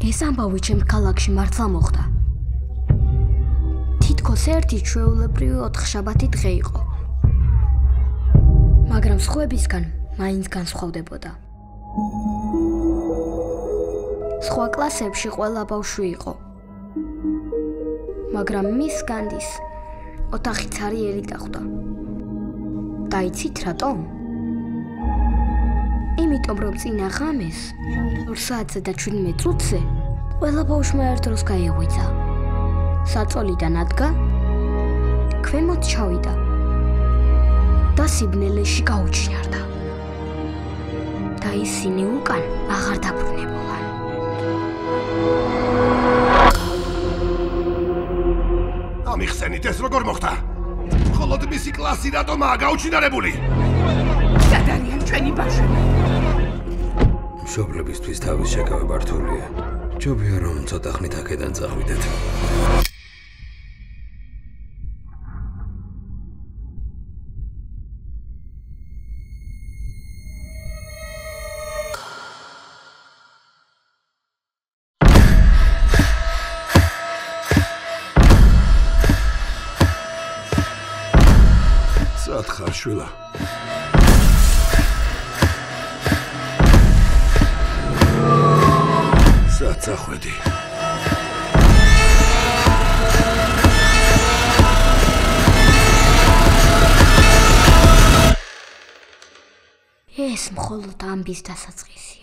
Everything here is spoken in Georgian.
ეს ამბავი ჩემ ქალაქში მართლა მოხდა. თითქოს ერთი ჩვეულებრივი 4 შაბათი დღე იყო. მაგრამ სხვებისგან მაინც განსხვავდებოდა. სხვა კლასებში ყველა ბავშვი იყო. მაგრამ მის განდის ოთახი ცარიელი დახვდა. და იცით რატომ? იმიტომ რომ წინა ღამეს 2 საათზე და 17 წუთზე ყველა ბავშვმა ერთ დროს გაიღვიძა. საწოლიდან ადგა, ქვემოთ ჩავიდა და სიბნელეში გაუჩინარდა. და ისინი უკან აღარ დაბრუნებულან. ამიხსენით ეს როგორ მოხდა? მხოლოდ მისი კლასი რატომაა გაუჩინარებული? სად არიან ჩვენი ბავშვები? მშობლებისთვის თავის შეკავება რთულია. ჯობია რომ ცოტა ხნით აქედან წახვიდეთ. სად ხარ შვილა? სად წახვედი? ეს მხოლოდ ამბის დასაწყისია.